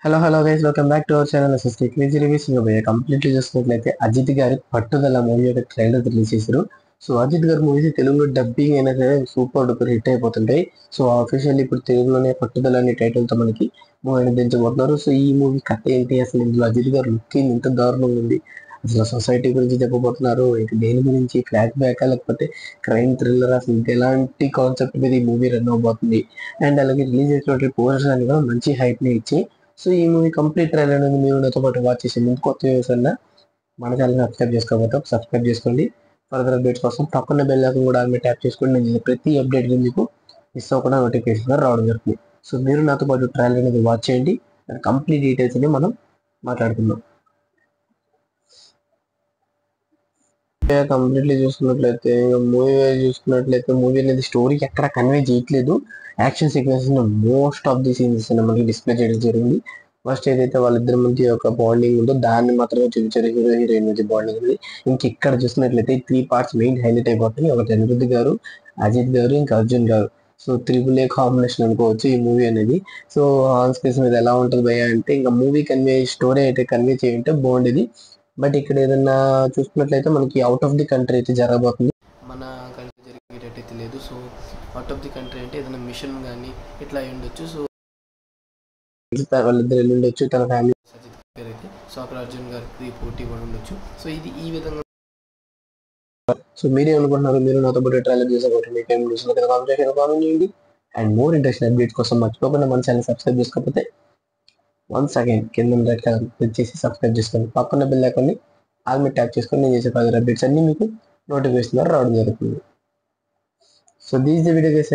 Hello guys, welcome back to our channel. Crazy reviews completely చూసుకున్నట్లయితే అజిత్ గారి Pattudala movie యొక్క trailer release చేశారు. So Ajith గారి మూవీస్ తెలుగులో డబ్బింగ్ అయినా సరే సూపర్ డూపర్ హిట్ అయిపోతుంటాయి. సో ఆఫీషియల్లీ ఇప్పుడు తెలుగులోనే పట్టుదల అనే టైటిల్ తో మనకి మూవీ దించబోతున్నారు. సో ఈ మూవీ కథ ఏంటి, అసలు ఇందులో అజిత్ గారు లుక్ ఇంత దారుణంగా ఉంది, అసలు సొసైటీ గురించి చెప్పబోతున్నారు, ఇక దేని గురించి, ఫ్లాష్ బ్యాక్ లేకపోతే క్రైమ్ థ్రిల్లర్, అసలు ఇంకా ఎలాంటి కాన్సెప్ట్ మీద ఈ మూవీ రన్ అవబోతుంది. అండ్ అలాగే రిలీజ్ అయినటువంటి పోస్టర్స్ అని కూడా మంచి హైప్ ని ఇచ్చి, సో ఈ మూవీ కంప్లీట్ ట్రైలర్ అనేది మీరు నాతో పాటు వాచ్ చేసే ముందు కొత్త వ్యూస్ అన్న మన ఛానల్ సబ్స్క్రైబ్ చేసుకోకపోతే సబ్స్క్రైబ్ చేసుకోండి. ఫర్దర్ అప్డేట్స్ కోసం పక్కన బెల్ ఐకాన్ కూడా ఆమె ట్యాప్ చేసుకోండి. నేను ప్రతి అప్డేట్ మీకు మిస్ అవ్వకుండా నోటిఫికేషన్ రావడం జరుగుతుంది. సో మీరు నాతో పాటు ట్రైలర్ అనేది వాచ్ చేయండి. కంప్లీట్ డీటెయిల్స్ అని మనం మాట్లాడుకుందాం. కంప్లీట్లీ చూసుకున్నట్లయితే మూవీ అనేది స్టోరీకి ఎక్కడ కన్వే చేయట్లేదు. Action sequences most of the scenes మనకి డిస్ప్లే చేయడం జరిగింది. ఫస్ట్ ఏదైతే వాళ్ళిద్దరి మధ్య ఒక బాండింగ్ ఉందో దాన్ని మాత్రమే చూపించారు, హీరో హీరోయిన్ మధ్య బాండింగ్ ఉంది. ఇంక ఇక్కడ చూసినట్లయితే 3 పార్ట్స్ మెయిన్ హైలైట్ అయిపోతాయి. ఒకటి అనిరుద్ధ్ గారు, అజిత్ గారు, ఇంకా అర్జున్ గారు. సో త్రిబుల్ ఏ కాంబినేషన్ అనుకోవచ్చు ఈ మూవీ అనేది. సో ఆన్ స్క్రీన్ మీద ఎలా ఉంటుంది భయ్య అంటే, ఇంకా మూవీ స్టోరీ అయితే కన్వే చేయంటే బాగుండేది. బట్ ఇక్కడ ఏదన్నా చూసుకున్నట్లయితే మనకి అవుట్ ఆఫ్ ది కంట్రీ అయితే జరగబోతుంది, మన కంట్రీ జరిగేటట్టయితే లేదు. So out of the country అంటే ఏదైనా మిషన్ కానీ ఇట్లా అయి ఉండొచ్చు. సో వాళ్ళిద్దరు వెళ్ళి ఉండొచ్చు, తన ఫ్యామిలీ అజిత్ గారు అయితే. సో అక్కడ అర్జున్ గారికి పోటీ పడి ఉండొచ్చు. సో ఇది ఈ విధంగా. సో మీరేమనుకుంటున్నారు? మీరు నాతో పాటు ట్రైలర్ చేసేవారు మీకు ఏం కామెంట్ చేయండి. అండ్ మోర్ ఇంట్రెస్టింగ్ అప్డేట్స్ కోసం మర్చిపోకుండా మన ఛానల్ సబ్స్క్రైబ్ చేసుకోకపోతే వన్స్ అగైన్ కింద రెడ్ కలర్ క్లిక్ చేసి సబ్స్క్రైబ్ చేసుకోండి. పక్కన బెల్ ఐకాన్ని ఆల్ మీద ట్యాప్ చేసుకొని నేను చేసే ఫర్దర్ అప్డేట్స్ అన్ని మీకు నోటిఫికేషన్ ద్వారా రావడం జరుగుతుంది. So these the video guys.